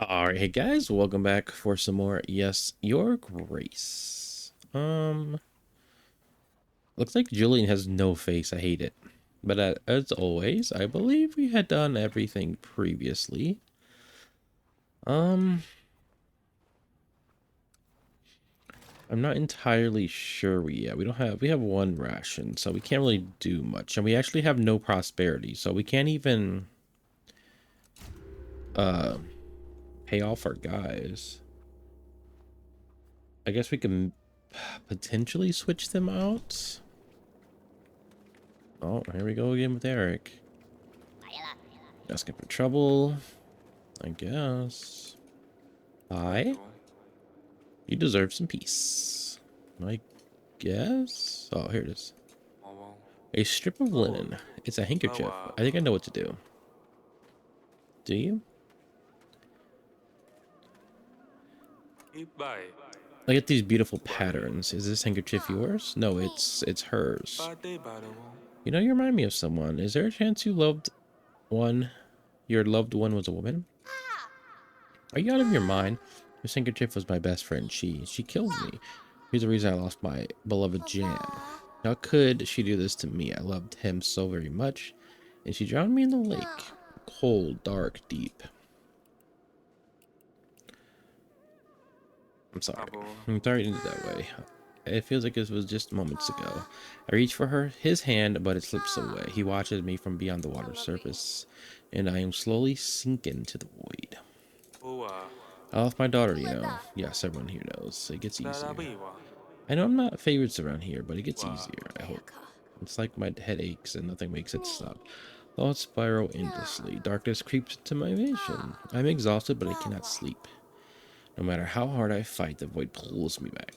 All right, hey guys, welcome back for some more. Yes, Your Grace. Looks like Julian has no face. I hate it. But as always, I believe we had done everything previously. Um, I'm not entirely sure. We have one ration, so we can't really do much, and we actually have no prosperity, so we can't even uh pay off our guys. I guess we can potentially switch them out. Oh, here we go again with Eric. Asking for trouble, I guess. Hi. You deserve some peace. I guess. Oh, here it is. A strip of linen. It's a handkerchief. I think I know what to do. Do you? I get these beautiful patterns. Is this handkerchief yours? No, it's hers. You know, you remind me of someone. Is there a chance one? Your loved one was a woman? Are you out of your mind? This handkerchief was my best friend. She killed me. Here's the reason I lost my beloved Jan. How could she do this to me? I loved him so very much, and she drowned me in the lake. Cold, dark, deep. I'm sorry. I'm sorry to end it that way. It feels like it was just moments ago. I reach for his hand, but it slips away. He watches me from beyond the water surface, and I am slowly sinking to the void. I lost my daughter, you know. Yes, everyone here knows. It gets easier. I know I'm not favorites around here, but it gets easier, I hope. It's like my head aches and nothing makes it stop. Thoughts spiral endlessly. Darkness creeps into my vision. I'm exhausted, but I cannot sleep. No matter how hard I fight, the void pulls me back.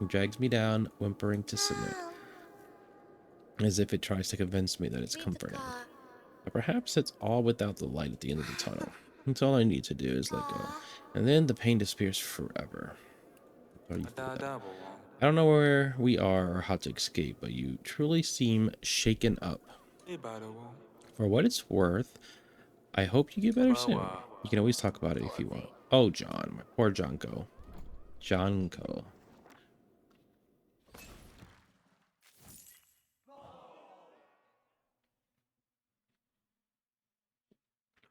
It drags me down, whimpering to submit, as if it tries to convince me that it's comforting. But perhaps it's all without the light at the end of the tunnel. That's all I need to do is let go. And then the pain disappears forever. How do you feel about that? I don't know where we are or how to escape, but you truly seem shaken up. For what it's worth, I hope you get better soon. You can always talk about it if you want. Oh, John, my poor Jonko. Jonko.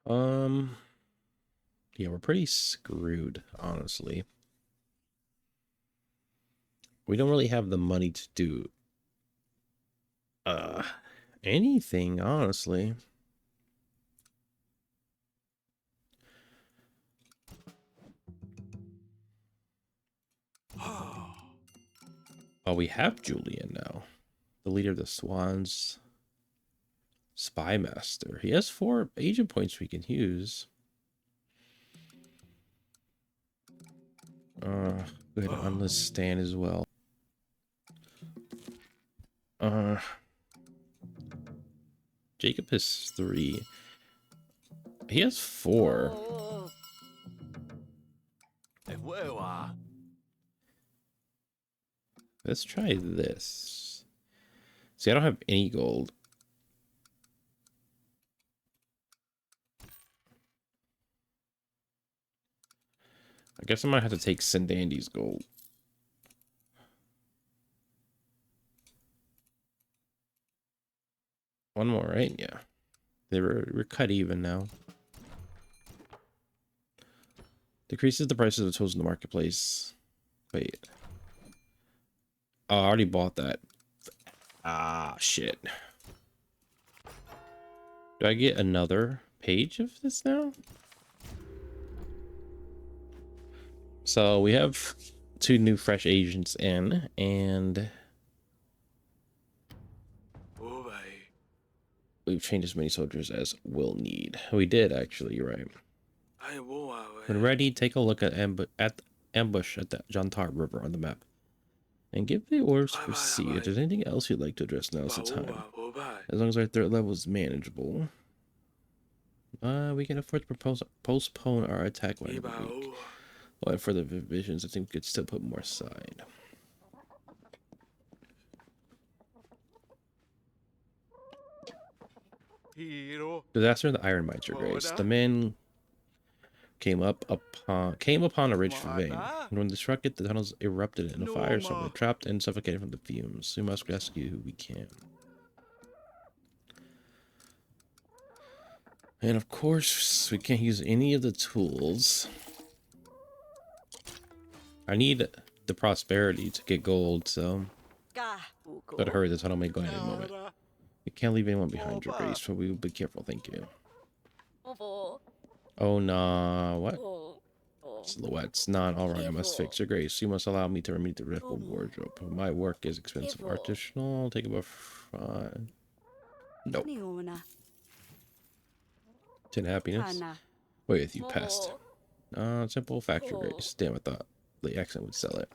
Um, yeah, we're pretty screwed, honestly. We don't really have the money to do uh anything, honestly. Oh, we have Julian now, the leader of the Swans. Spy Master. He has 4 agent points we can use. Go ahead and unlist Stan as well. Uh, Jacob has 3. He has 4. Let's try this. See, I don't have any gold. I guess I might have to take Sandandy's gold. One more, right? Yeah. We're cut even now. Decreases the prices of tools in the marketplace. Wait. Oh, I already bought that. Ah, shit. Do I get another page of this now? So we have 2 new fresh agents in, and we've trained as many soldiers as we'll need. We did, actually, you're right. When ready, take a look at ambush at the Jantar River on the map. And give the orders to proceed. If there's anything else you'd like to address, now's the time. As long as our threat level is manageable. We can afford to postpone our attack by another week. Well, and for the visions, I think we could still put more aside. Disaster in the Iron Mines, Your Grace. The men came upon a rich vein. And when they struck it, the tunnels erupted into fire. Some were trapped and suffocated from the fumes. We must rescue who we can. And of course, we can't use any of the tools. I need the prosperity to get gold, so gotta hurry. The tunnel may go in any moment. We can't leave anyone behind, Your Grace, so we will be careful. Thank you. Oh, nah. What? Silhouettes. Not all right. I must fix, Your Grace. You must allow me to remove the ripple wardrobe. My work is expensive. Artisanal. Take about 5. Nope. 10 happiness. Wait with you, pest. Simple fact, Your Grace. Damn, I thought the accent would sell it.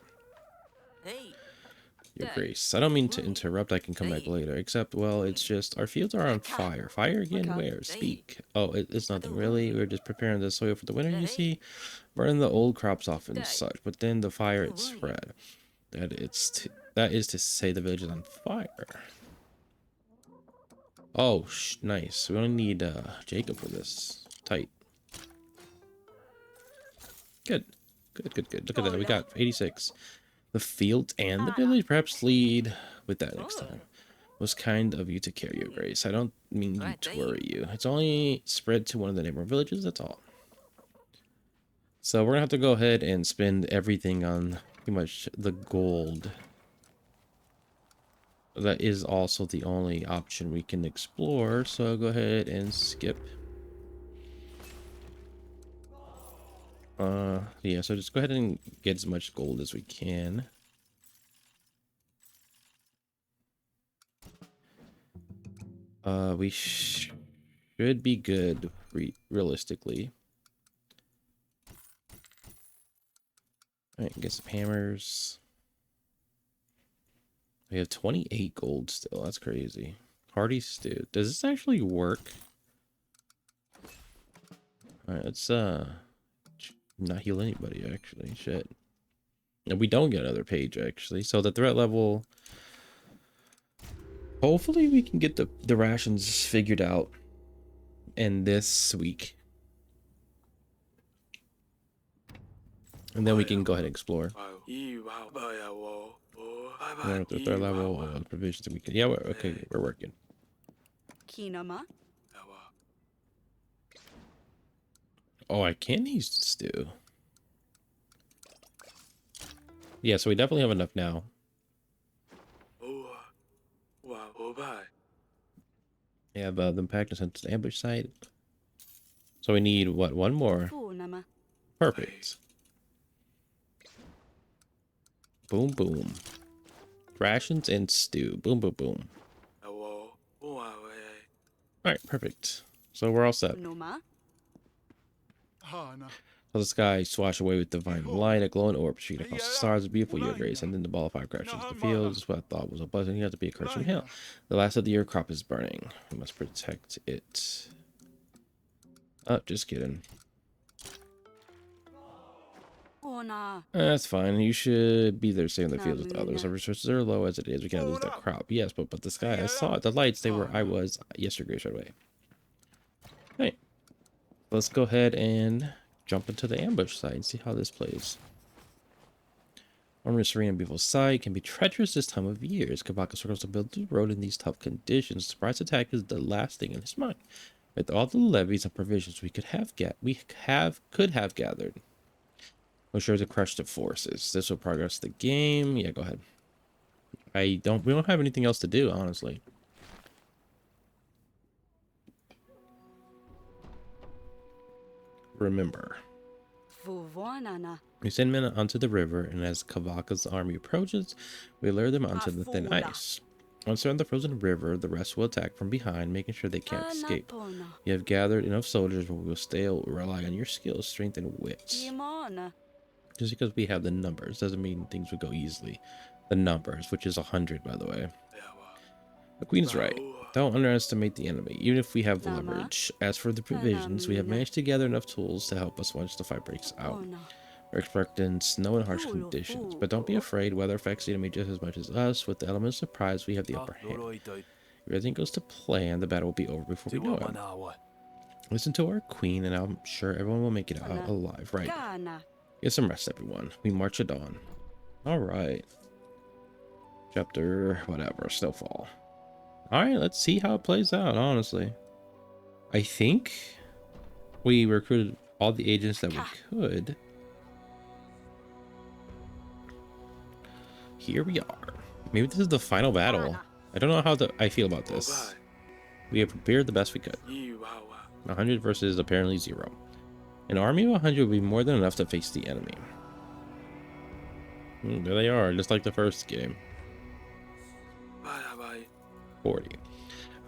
Your Grace. I don't mean to interrupt. I can come back later. Except, well, it's just our fields are on fire. Fire again? Where? Speak. Oh, it's nothing really. We're just preparing the soil for the winter, you see. Burning the old crops off and such. But then the fire it spread. That is to say the village is on fire. Oh, nice. We only need Jacob for this. Tight. Good. Good. Look at that. We got 86. The fields and the village. Perhaps lead with that next time. It was kind of you to care, Your Grace. I don't mean to worry you. It's only spread to one of the neighboring villages, that's all. So we're gonna have to go ahead and spend everything on pretty much the gold. That is also the only option we can explore, so I'll go ahead and skip. Yeah, so just go ahead and get as much gold as we can. We should be good, realistically. Alright, get some hammers. We have 28 gold still. That's crazy. Hearty stew. Does this actually work? Alright, let's not heal anybody, actually. Shit. And we don't get another page, actually. So the threat level... Hopefully we can get the rations figured out in this week. And then we can go ahead and explore. With the third level of provisions that we can... Yeah, okay, we're working. Oh, I can use the stew. Yeah, so we definitely have enough now. We have them packed into the ambush site. So we need, what, one more? Perfect. Boom, boom. Rations and stew. Boom, boom, boom. Alright, perfect. So we're all set. So the sky swashed away with divine light, a glowing orb shooting across the stars, a beautiful, Your Grace, and then the ball of fire crashed into the fields. This is what I thought was a blessing. You have to be a curse from hell. The last of the year crop is burning. We must protect it. Oh, just kidding. That's fine. You should be there saving the fields with others. Our resources are low as it is. We can't lose that crop. Yes, but the sky, I saw it. The lights, they were I was. Yes, Your Grace, right away. Alright. Let's go ahead and jump into the ambush site and see how this plays. Armor serene and beautiful sight can be treacherous this time of year. As Kabaka circles to build the road in these tough conditions, surprise attack is the last thing in his mind. With all the levies and provisions we could have gathered, we're sure to crush the forces. This will progress the game. Yeah, go ahead. We don't have anything else to do, honestly. Remember, we send men onto the river, and as Kavaka's army approaches, we lure them onto the thin ice. Once they're on the frozen river, the rest will attack from behind, making sure they can't escape. You have gathered enough soldiers, but we will still rely on your skills, strength, and wit. Just because we have the numbers doesn't mean things would go easily. The numbers, which is 100, by the way. The Queen is right. Don't underestimate the enemy, even if we have the leverage. As for the provisions, we have managed to gather enough tools to help us once the fight breaks out. We're expecting snow and harsh conditions, but don't be afraid. Weather affects the enemy just as much as us. With the element of surprise, we have the upper hand. If everything goes to plan, the battle will be over before we know it. Listen to our queen, and I'm sure everyone will make it out alive. Right. Get some rest, everyone. We march at dawn. All right. Chapter whatever. Snowfall. All right. Let's see how it plays out. Honestly, I think we recruited all the agents that we could. Here we are. Maybe this is the final battle. I don't know how I feel about this. We have prepared the best we could. 100 versus apparently 0. An army of 100 would be more than enough to face the enemy. There they are, just like the first game. 40.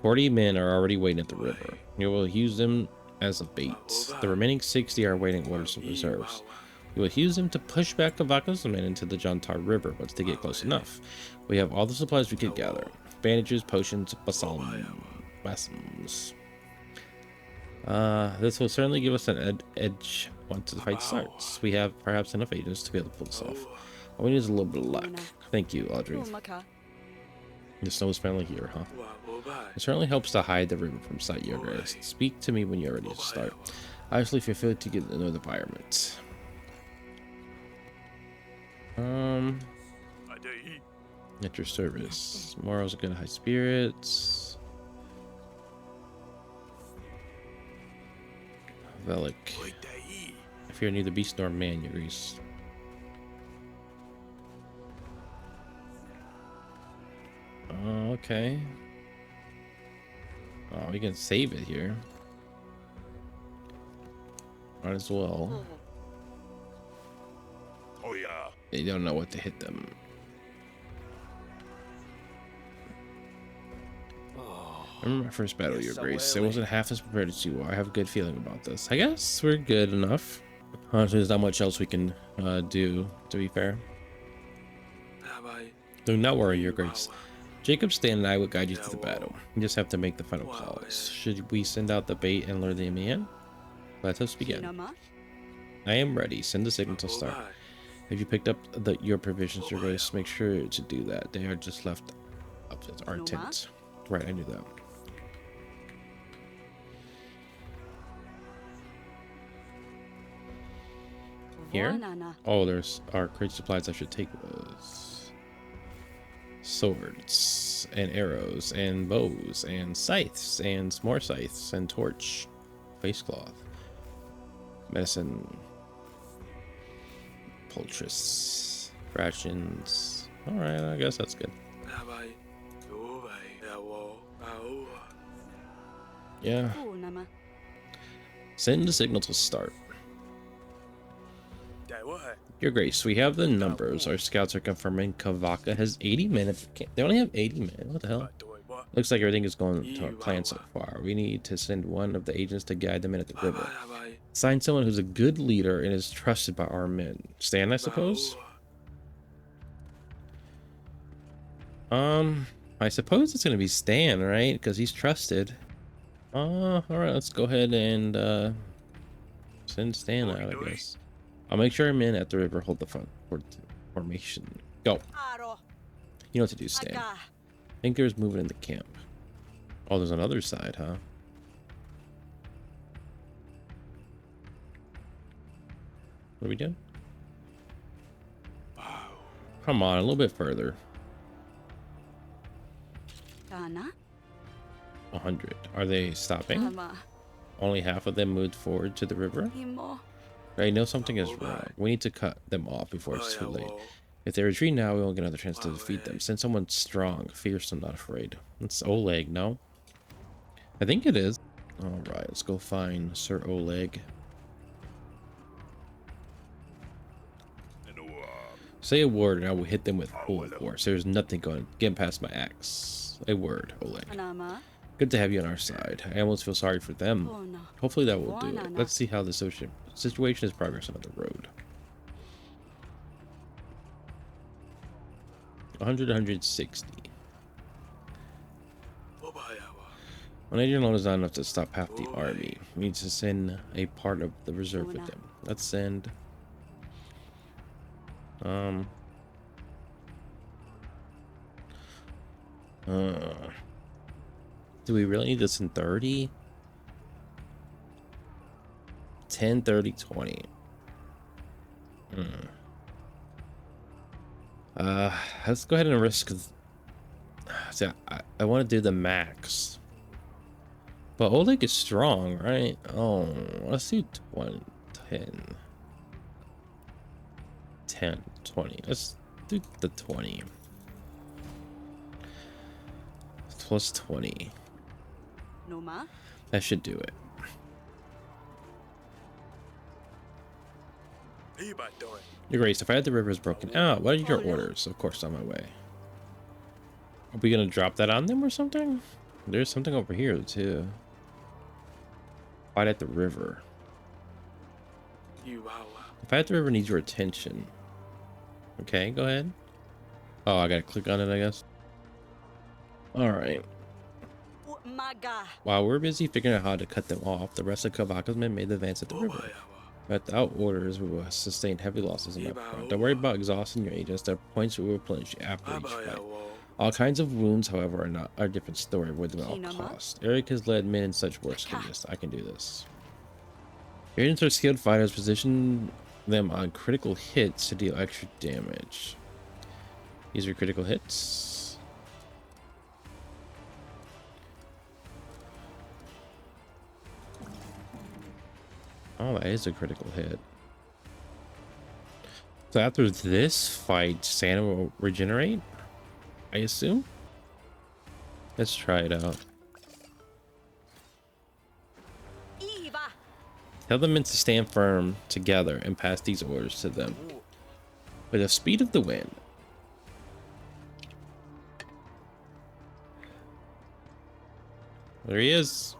40 men are already waiting at the river. You will use them as a bait. The remaining 60 are waiting orders of reserves. You will use them to push back Kavaka's men into the Jantar River once they get close enough. We have all the supplies we could gather. Bandages, potions, balsams. This will certainly give us an edge once the fight starts. We have perhaps enough agents to be able to pull this off. All we need is a little bit of luck. Thank you, Audrey. The snow is finally here, huh? It certainly helps to hide the river from sight, Your Grace. Speak to me when you're ready to start. Obviously, if you feel to get to know the environment. At your service. Morals are good, high spirits. Velik. If you're neither beast nor man, Your Grace. Okay. Oh, we can save it here. Might as well. Oh yeah. They don't know what to hit them. I remember my first battle, Your Grace. I wasn't half as prepared as you are. I have a good feeling about this. I guess we're good enough. Honestly, there's not much else we can do, to be fair. Do not worry, Your Grace. Jacob, Stan, and I will guide you through the battle. You just have to make the final calls. Should we send out the bait and lure them in? Let us begin. I am ready. Send the signal to start. Have you picked up your provisions, Your Grace? Make sure to do that. They are just left up at our tent. Right, I knew that. Here? Oh, there's our crazy supplies I should take with us. Swords and arrows and bows and scythes and more scythes and torch, face cloth, medicine, poultice, rations. All right, I guess that's good. Yeah. Send the signal to start. Your Grace, we have the numbers. Our scouts are confirming Kavaka has 80 men. They only have 80 men. What the hell? Looks like everything is going to our plan so far. We need to send one of the agents to guide them in at the river. Assign someone who's a good leader and is trusted by our men. Stan, I suppose? I suppose it's going to be Stan, right? Because he's trusted. All right, let's go ahead and send Stan out, I guess. I'll make sure our men at the river hold the front formation. Go. You know what to do, Stan. I think there's movement in the camp. Oh, there's another side, huh? What are we doing? Come on, a little bit further. 100. Are they stopping? Only half of them moved forward to the river? I know something is wrong. We need to cut them off before it's too late. If they retreat now, we won't get another chance to defeat them. Send someone strong, fierce, and not afraid. It's Oleg, no? I think it is. Alright, let's go find Sir Oleg. Say a word and I will hit them with full force. There's nothing going to get past my axe. A word, Oleg. Good to have you on our side. I almost feel sorry for them. Hopefully that will do it. Let's see how the situation is progressing on the road. 100, 160. 180 alone is not enough to stop half the army. We need to send a part of the reserve with them. Let's send... do we really need this in 30? 10, 30, 20. Let's go ahead and risk. See, I want to do the max. But Oleg is strong, right? Oh, let's do 20, 10. 10, 20. Let's do the 20. Plus 20. Noma? That should do it. Your Grace, if I had the rivers broken out, what are your orders? Of course, on my way. Are we gonna drop that on them or something? There's something over here too. Fight at the river. If I had the river needs your attention. Okay, go ahead. Oh, I gotta click on it, I guess. Alright. While we're busy figuring out how to cut them off, the rest of Kavaka's men made the advance at the river. Without orders, we will sustain heavy losses in that front. Don't worry about exhausting your agents. There are points we will replenish after each fight. All kinds of wounds, however, are a different story. Avoid them at all costs. Eric has led men in such worse conditions. I can do this. Your agents are skilled fighters. Position them on critical hits to deal extra damage. These are critical hits. Oh, that is a critical hit. So after this fight, Santa will regenerate, I assume? Let's try it out. Tell the men to stand firm together and pass these orders to them. With the speed of the wind. There he is.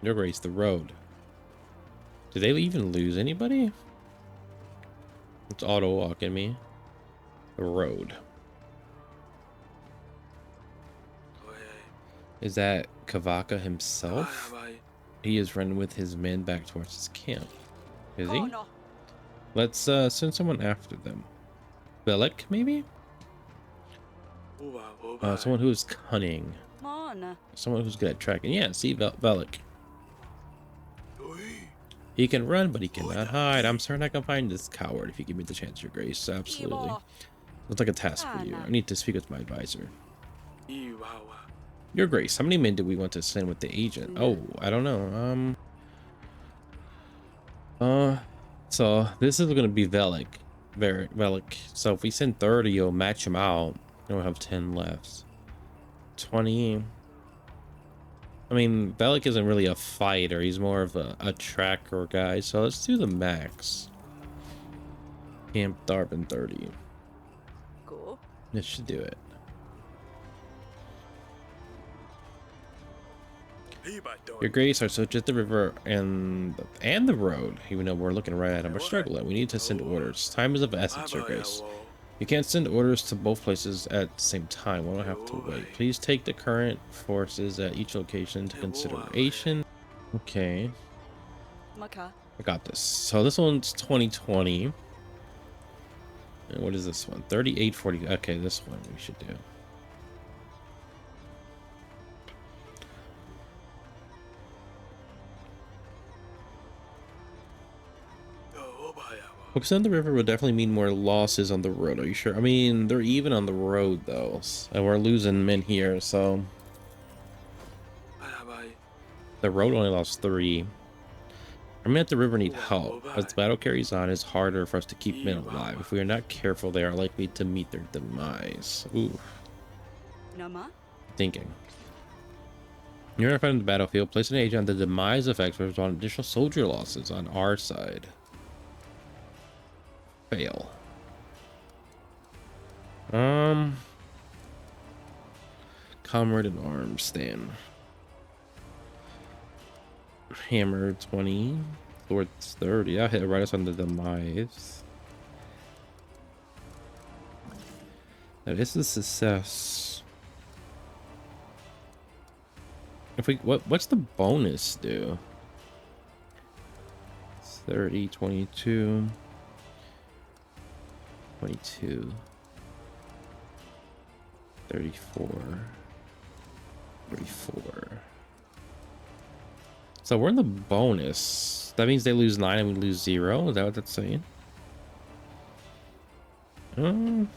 Your Grace, the road. Did they even lose anybody? It's auto walking me. The road. Is that Kavaka himself? He is running with his men back towards his camp. Is he? Let's send someone after them. Belek, maybe? Someone who is cunning. Someone who's good at tracking. Yeah, see, Belek. He can run, but he cannot hide. I'm certain I can find this coward if you give me the chance, Your Grace. Absolutely. Looks like a task for you. I need to speak with my advisor. Your Grace, how many men do we want to send with the agent? Oh, I don't know. So this is gonna be Velik. Velik. So if we send 30, you'll match him out. We'll have 10 left. 20. I mean, Velik isn't really a fighter. He's more of a tracker guy. So let's do the max. Camp Darwin 30. Cool. This should do it. Your Grace, our search at the river and the road. Even though we're looking right at him, we're struggling. We need to send orders. Time is of essence, Your Grace. You can't send orders to both places at the same time. We don't have to wait. Please take the current forces at each location into consideration. Okay. I got this. So this one's 2020. And what is this one? 3840. Okay, this one we should do. Focus on the river would definitely mean more losses on the road. Are you sure? I mean, they're even on the road though, and we're losing men here. So the road only lost 3. I mean, at the river need help. As the battle carries on, it's harder for us to keep men alive. If we are not careful, they are likely to meet their demise. Ooh. Thinking. You're fighting the battlefield. Place an agent on the demise effects which result in additional soldier losses on our side. Fail. Comrade in arms, stand. Hammer 20. Swords 30. I'll hit right us on the demise. Now this is success. If we what's the bonus do? 30, 22. 22, 34, 34, So we're in the bonus. That means they lose 9 and we lose 0. Is that what that's saying? Um,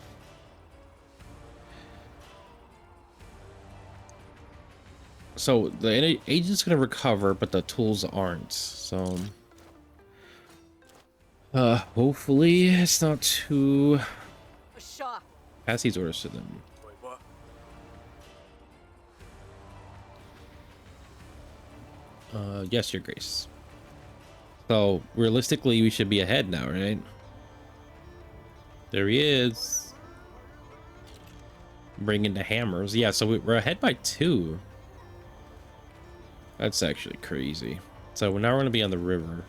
so the agent's gonna recover, but the tools aren't. So hopefully it's not too. Shaw. Pass these orders to them. Yes, Your Grace. So realistically, we should be ahead now, right? There he is. Bringing the hammers. Yeah, so we're ahead by 2. That's actually crazy. So now we're gonna be on the river.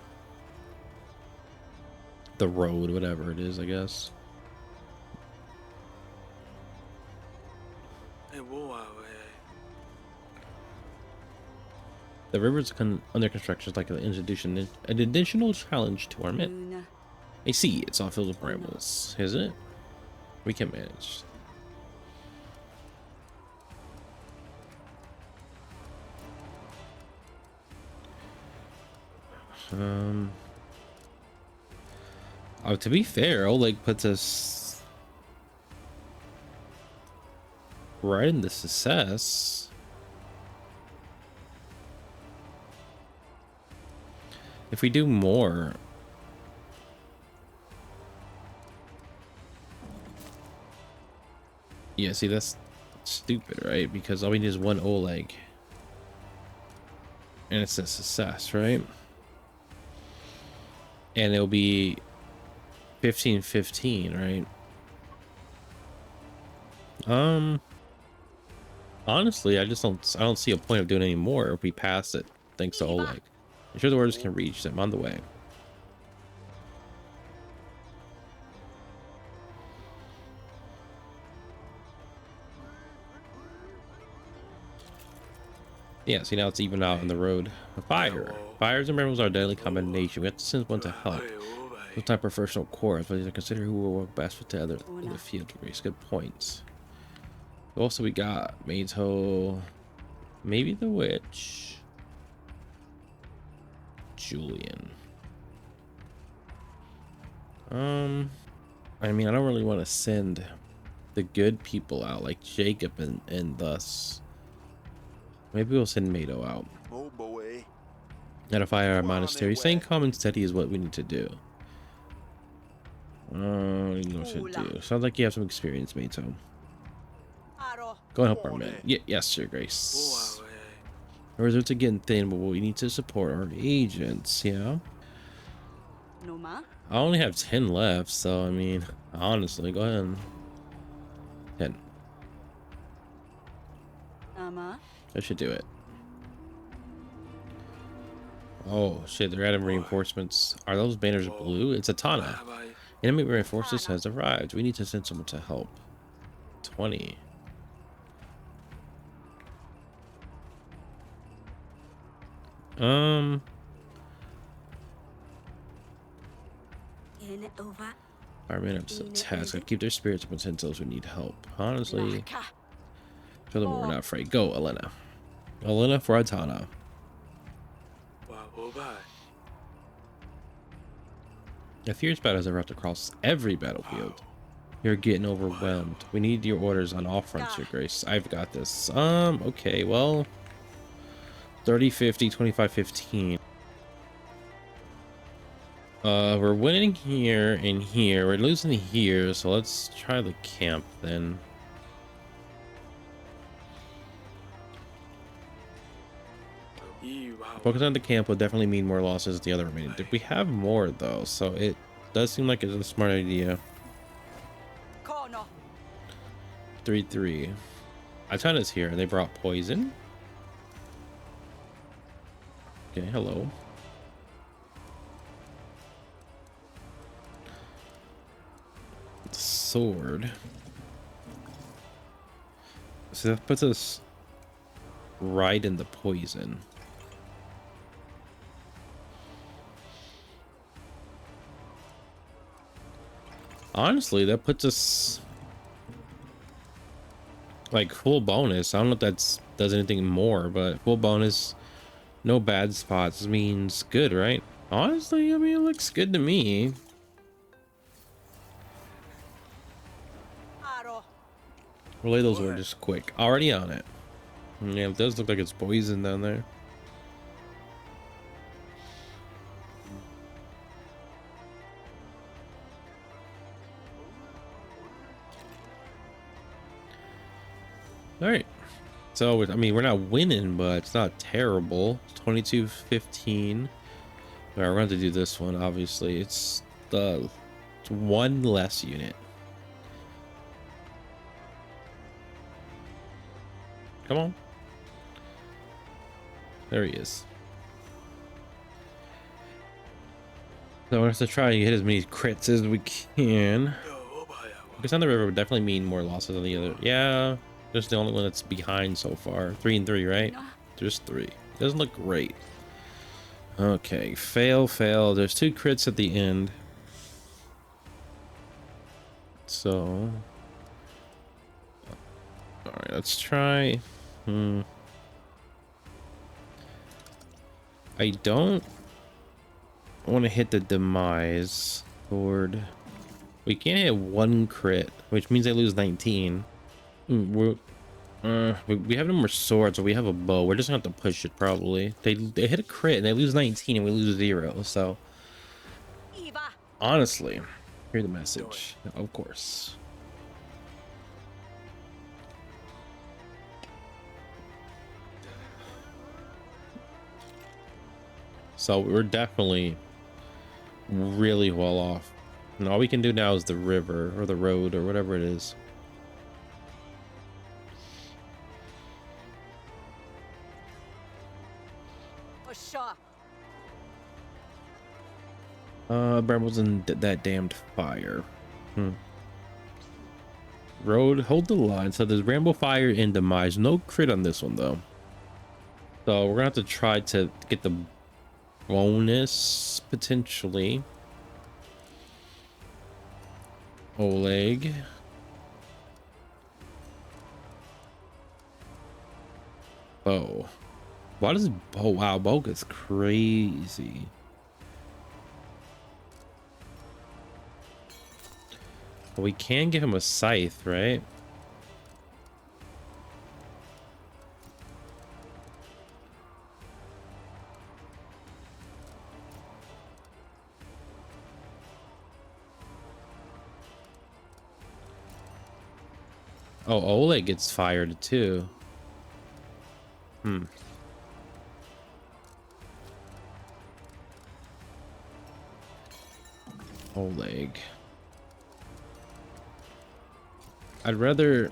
The road, whatever it is, I guess. The river's under construction is like an additional challenge to our men. Luna. I see, it's all filled with brambles. Is it? We can manage. Oh, to be fair, Oleg puts us right in the success. If we do more, yeah, see, that's stupid, right? Because all we need is 1 Oleg, and it's a success, right? And it'll be 15-15, right? Honestly, I don't see a point of doing any more if we pass it thanks to Oleg. Ensure the orders can reach them on the way. Yeah, see, now it's even out on the road. Fire. Fires and brambles are a deadly combination. We have to send one to help. Sometimes professional corps, but these are consider who will work best with the other in the field to raise good points. Also, we got Mato, maybe the witch, Julian. I mean, I don't really want to send the good people out like Jacob and thus. Maybe we'll send Mato out. Oh boy. Edify our monastery. Staying calm and steady is what we need to do. You know what to do. Sounds like you have some experience, Mato. Go and help our men. Yes, Your Grace. Our reserves are getting thin, but we need to support our agents, yeah? Noma. I only have 10 left, so I mean, honestly, go ahead and 10. Ama. I should do it. Oh shit, they're adding reinforcements. Are those banners blue? It's a Tana. Enemy reinforcements has arrived. We need to send someone to help. 20. Our men up to the task. I keep their spirits up and send those who need help. Honestly, show them we're not afraid. Go, Elena. Elena for Atana. A fierce battle has erupted across every battlefield. You're getting overwhelmed. We need your orders on all fronts, Your Grace. I've got this. Okay, well, 30-50, 25-15. We're winning here and here. We're losing here, so let's try the camp then. Focus on the camp will definitely mean more losses than the other remaining. We have more though, so it does seem like it's a smart idea. 3-3. Atana's here, and they brought poison. Okay, hello. Sword. So that puts us right in the poison. Honestly, that puts us like full bonus. I don't know if that's does anything more, but full bonus, No bad spots means good, right? Honestly, I mean, it looks good to me. Aro. Relay those orders quick. Already on it. Yeah, it does look like it's poison down there. All right. So, I mean, we're not winning, but it's not terrible. 22-15. All right, we're going to have to do this one, obviously. It's one less unit. Come on. There he is. So we're going to have to try and hit as many crits as we can. Because on the river would definitely mean more losses on the other. Yeah, just the only one that's behind so far. 3 and 3, right? Just 3. Doesn't look great. Okay, fail, fail. There's 2 crits at the end. So, all right, let's try. I don't want to hit the demise board. We can't hit 1 crit, which means I lose 19. We have no more swords, so we have a bow. We're just gonna have to push it probably. They hit a crit and they lose 19 and we lose 0. So Eva. honestly, hear the message, of course. So we're definitely really well off. And all we can do now is the river or the road or whatever it is. For sure. Brambles in that damned fire. Road, hold the line. So there's Ramble, Fire, and Demise. No crit on this one though. So we're gonna have to try to get the bonus potentially. Oleg. Bow. Why does bow? Wow, bow gets crazy. We can give him a scythe, right? Oh, Oleg gets fired too. Oleg. I'd rather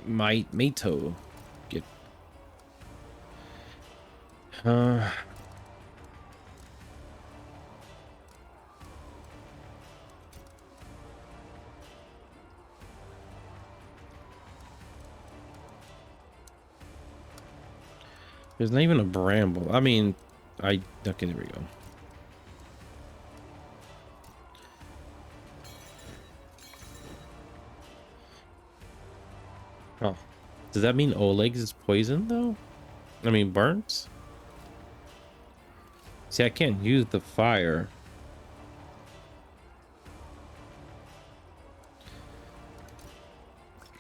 Mato get there's not even a bramble. I mean, okay, there we go. Oh, does that mean Oleg's is poisoned though? I mean, burnt? See, I can't use the fire.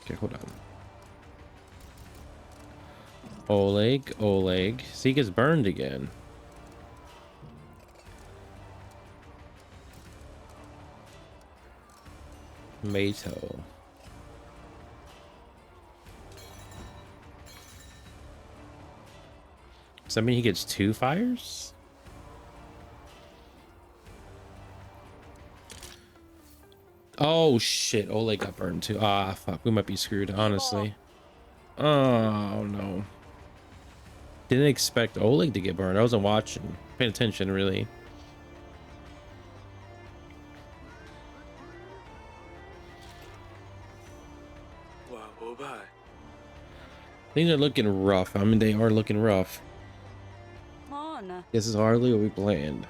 Okay, hold on. Oleg. See, he gets burned again. Mato. Does that mean he gets 2 fires? Oh shit, Oleg got burned too. Ah, fuck, we might be screwed, honestly. Oh no. Didn't expect Oleg to get burned. I wasn't watching, paying attention really. Things are looking rough. I mean, they are looking rough. On. This is hardly what we planned.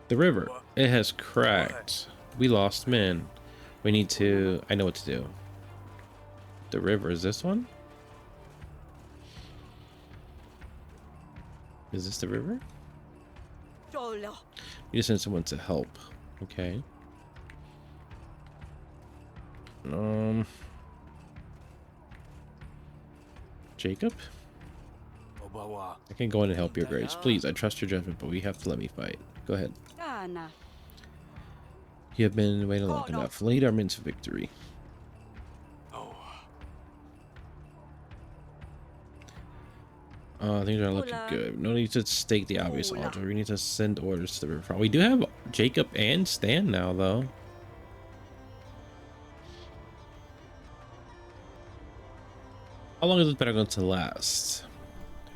The river, it has cracked. We lost men. We need to... I know what to do. The river. Is this one? Is this the river? Jolo. You just send someone to help. Okay. Jacob? I can go in and help your grace. Please, I trust your judgment, but we have to let me fight. Go ahead. Kana. You have been waiting long enough. Lead our men to victory. Things are looking good. No need to state the obvious altar. We need to send orders to the river. We do have Jacob and Stan now, though. How long is this battle going to last?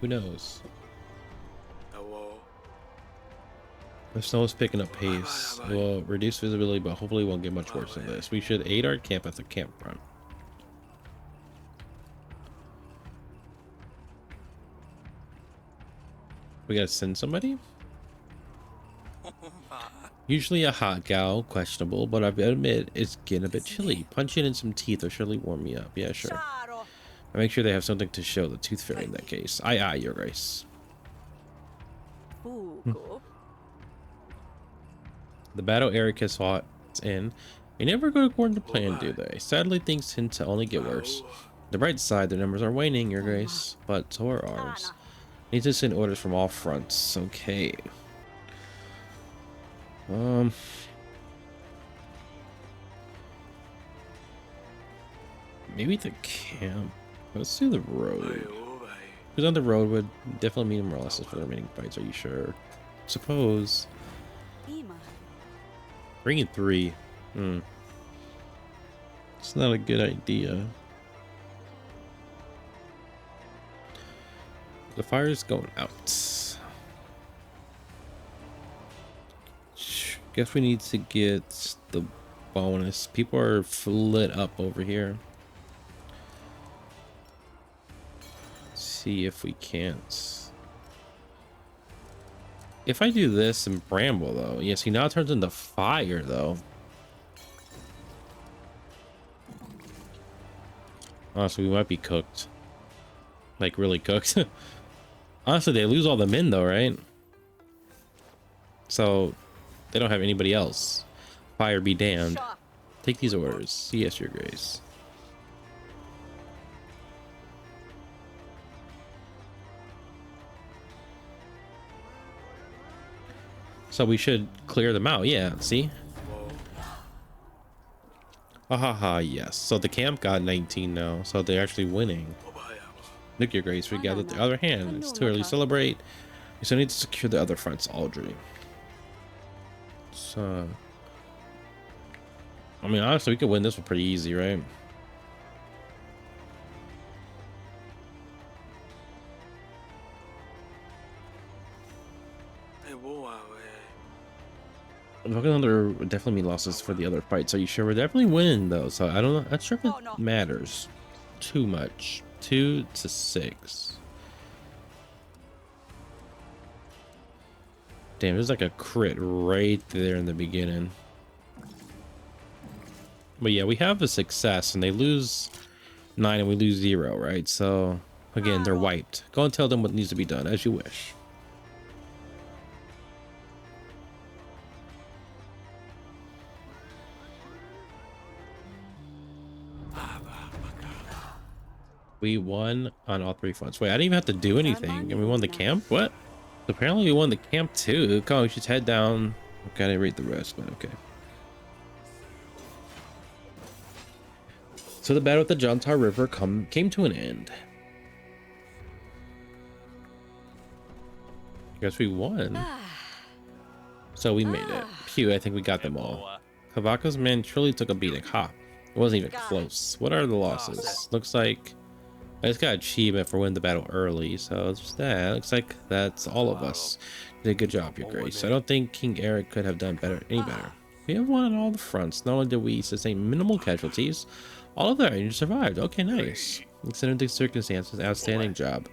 Who knows? The snow is picking up pace. It will reduce visibility, but hopefully it won't get much worse than this. We should aid our camp at the campground. We gotta send somebody? Usually a hot gal, questionable, but I admit it's getting a bit chilly. Punching in some teeth will surely warm me up. Yeah, sure. I make sure they have something to show the tooth fairy in that case. Aye, aye, your grace. The battle Eric has fought in. They never go according to plan, do they? Sadly, things tend to only get worse. The bright side, their numbers are waning, your grace, but so are ours. Need to send orders from all fronts. Okay. Maybe the camp. Let's do the road. Who's on the road would definitely mean more losses for the remaining fights. Are you sure? Suppose. Bring in 3. It's not a good idea. The fire's going out. Guess we need to get the bonus. People are lit up over here. Let's see if we can't. If I do this and bramble though, yes, he now turns into fire though. Honestly, we might be cooked. Like really cooked. Honestly, they lose all the men though, right? So they don't have anybody else. Fire be damned. Take these orders. Yes, your grace. So we should clear them out. Yeah, see? Haha, yes. So the camp got 19 now. So they're actually winning. Look, your grace, we gathered the other hand. It's too early to celebrate. We still need to secure the other fronts, Aldry. So, I mean, honestly, we could win this one pretty easy, right? Looking under would definitely mean losses for the other fights. Are you sure? We're definitely winning though, so I don't know. I'm not sure if it matters too much. 2-6. Damn, there's like a crit right there in the beginning. But yeah, we have a success and they lose 9 and we lose 0, right? So again, they're wiped. Go and tell them what needs to be done as you wish. We won on all 3 fronts. Wait, I didn't even have to do anything. And we won the camp? What? Apparently we won the camp too. Come on, we should head down. Okay, I didn't read the rest, but okay. So the battle at the Jontar River came to an end. Guess we won. So we made it. Phew, I think we got them all. Kavaka's men truly took a beating. Ha! It wasn't even close. What are the losses? Looks like I just got achievement for winning the battle early, so it's just that. Looks like that's all of us. You did a good job, your grace. I don't think King Eric could have done any better. We have won on all the fronts. Not only did we sustain minimal casualties, all of the Rangers survived. Okay, nice. Considering the circumstances, outstanding job.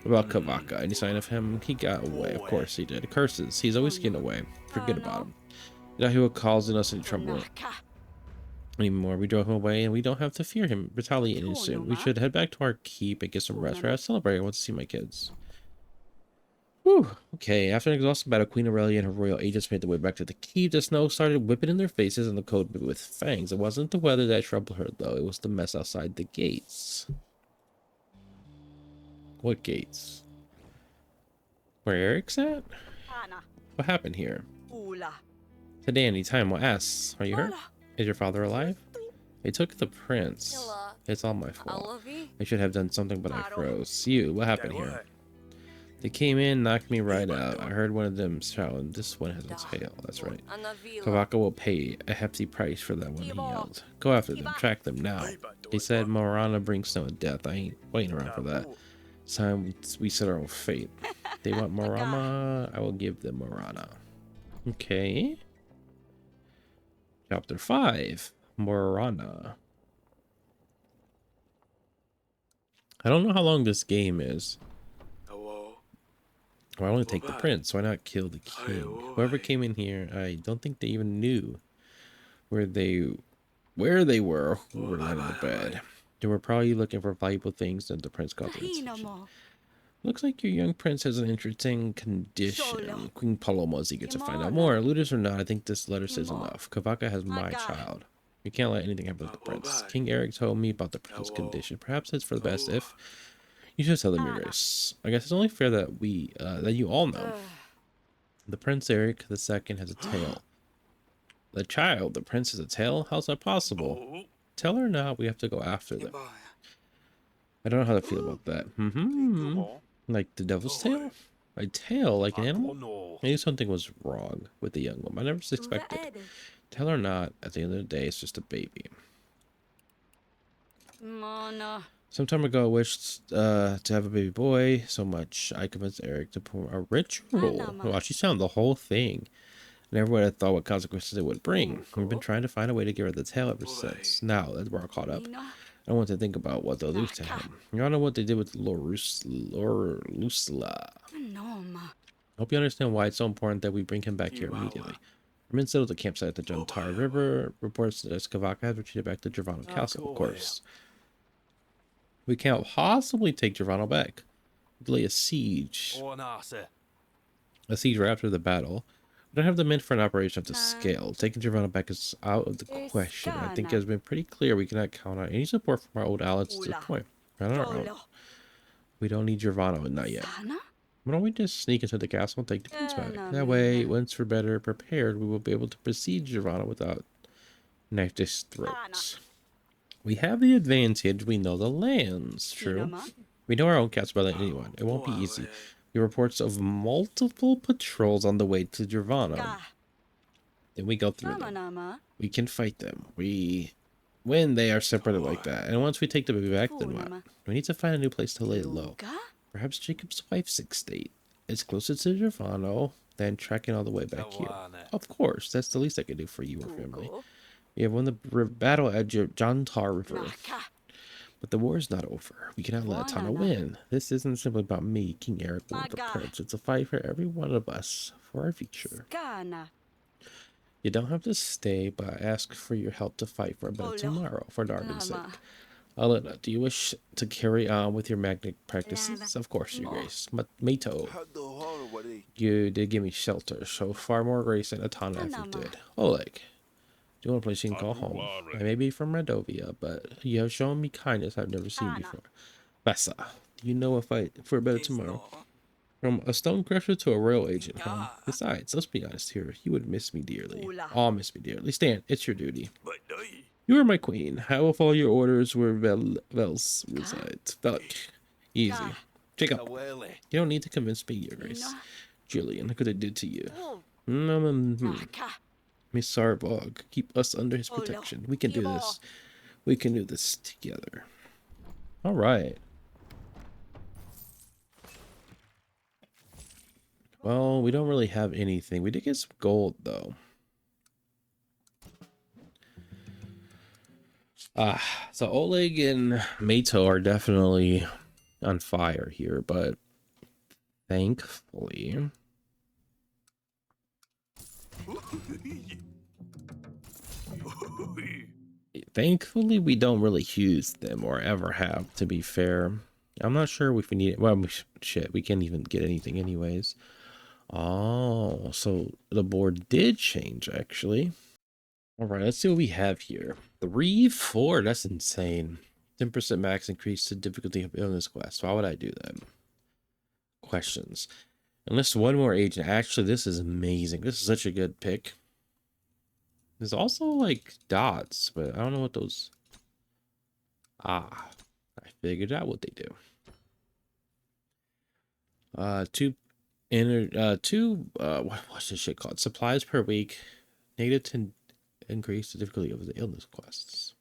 What about Kavaka? Any sign of him? He got away. Of course he did. Curses. He's always getting away. Forget about him. You know, he was causing us any trouble. anymore. We drove him away, and we don't have to fear him retaliating soon. We should head back to our keep and get some rest. Right, celebrate. I want to see my kids. Whew. Okay, after an exhausting battle, Queen Aurelia and her royal agents made their way back to the keep. The snow started whipping in their faces, and the cold with fangs. It wasn't the weather that troubled her, though. It was the mess outside the gates. What gates? Where Eric's at? Anna. What happened here? Ula. Today, any time, we'll ask. Are you hurt? Mala. Is your father alive? They took the prince. Hilla. It's all my fault. Alavi. I should have done something, but I Aro. froze. You, what happened here? They came in, knocked me right out. I heard one of them shouting, "This one has a tail." That's right. Anavila. Kavaka will pay a hefty price for that one, he yelled. Go after them, track them now. They said Morana brings snow and death. I ain't waiting around for that. It's time we set our own fate. They want Morama, I will give them Morana. Okay. Chapter 5. Morana. I don't know how long this game is. Why only take the prince? Why not kill the king? Whoever came in here, I don't think they even knew where they were, who were lying in the bed. They were probably looking for valuable things that the prince got their attention. Looks like your young prince has an interesting condition. Queen Paloma is eager to find out more. Looters or not, I think this letter says enough. Kavaka has my child. We can't let anything happen to the prince. King Eric told me about the prince's condition. Perhaps it's for the best if you should tell them your race. I guess it's only fair that that you all know. The Prince Eric II has a tail. The child, the prince, has a tail? How's that possible? Tell her not, we have to go after them. I don't know how to feel about that. Like the devil's tail? A tail like an animal? I knew something was wrong with the young woman. I never suspected. Tell her not. At the end of the day, it's just a baby. Mana. Some time ago, I wished to have a baby boy so much I convinced Eric to perform a ritual. Wow, she sounded the whole thing. I never would have thought what consequences it would bring. We've been trying to find a way to get rid of the tail ever since. Now that we're all caught up, I want to think about what they'll do to him. You all know what they did with Lorlusla. Hope you understand why it's so important that we bring him back here immediately. I'm in settled the campsite at the Jantar River. Reports that Kavaka has retreated back to Giovanno Castle, of course. We can't possibly take Giovanno back. Delay a siege. A siege right after the battle. We don't have the men for an operation of the scale. Taking Giovanno back is out of the question. I think it has been pretty clear we cannot count on any support from our old allies at this point. I don't know. We don't need Giovanno, not yet. Why don't we just sneak into the castle and take the prince back? That way, once we're better prepared, we will be able to precede Giovanno without knife to his throat. We have the advantage. We know the lands. True. We know our own cats better than anyone. It won't be easy. The reports of multiple patrols on the way to Giovanno. Then we go through them. We can fight them. When they are separated like that. And once we take the baby back, then what? We need to find a new place to lay low. Perhaps Jacob's wife's estate. It's closer to Giovanno than tracking all the way back here. Of course, that's the least I can do for you or family. We have won the battle at Jantar River. But the war is not over. We cannot let Atana win. This isn't simply about me, King Eric, or the prince. It's a fight for every one of us, for our future. You don't have to stay, but I ask for your help to fight for a better tomorrow, for Darwin's sake. Alena, do you wish to carry on with your magic practices? Of course, your grace. But Mato, you did give me shelter, so far more grace than Atana ever did. Oleg, do you want a place you can call home? I may be from Radovia, but you have shown me kindness I've never seen before. Vasa, do you know a fight for a better tomorrow? From a stone crusher to a royal agent, huh? Besides, let's be honest here, you would miss me dearly. All miss me dearly. Stan, it's your duty. You are my queen. I will follow your orders where Vels resides. Velk. Easy. Jacob, you don't need to convince me, your grace. Julian, look what I did to you. Miss Sarbog, keep us under his protection. We can do this. We can do this together. All right. Well, we don't really have anything. We did get some gold, though. So Oleg and Mato are definitely on fire here, but thankfully... Thankfully, we don't really use them or ever have, to be fair. I'm not sure if we need it. Well, shit, we can't even get anything anyways. Oh, so the board did change, actually. All right, let's see what we have here. 3, 4, that's insane. 10% max increase to difficulty of illness quest. Why would I do that? Questions. Enlist one more agent. Actually, this is amazing. This is such a good pick. There's also like dots, but I don't know what those. Ah, I figured out what they do. Two what's this shit called? Supplies per week. Negative 10 increase the difficulty of the illness quests.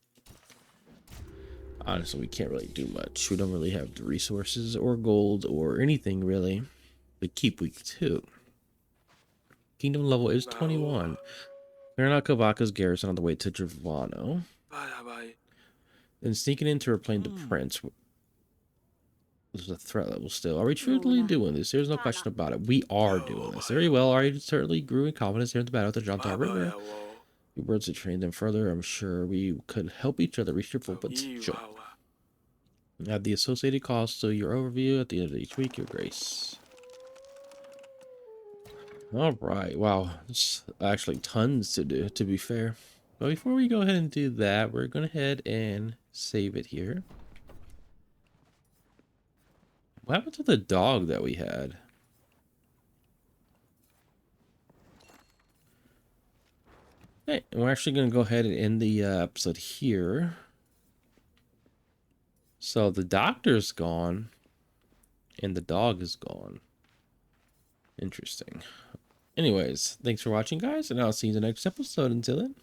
Honestly, we can't really do much. We don't really have the resources or gold or anything really. But keep week 2. Kingdom level is 21. Clearing out Kavaka's garrison on the way to Giovanno. Then sneaking in to reclaim the prince. There's a threat level still. Are we truly doing this? There's no question about it. We are doing this. Very well. I certainly grew in confidence here in the battle at the Jontar River. Your words to train them further. I'm sure we could help each other reach your full potential. Add the associated costs to your overview at the end of each week, your grace. All right. Wow. There's actually tons to do, to be fair. But before we go ahead and do that, we're going to head and save it here. What happened to the dog that we had? Okay, and we're actually going to go ahead and end the episode here. So the doctor's gone, and the dog is gone. Interesting. Anyways, thanks for watching, guys, and I'll see you in the next episode. Until then.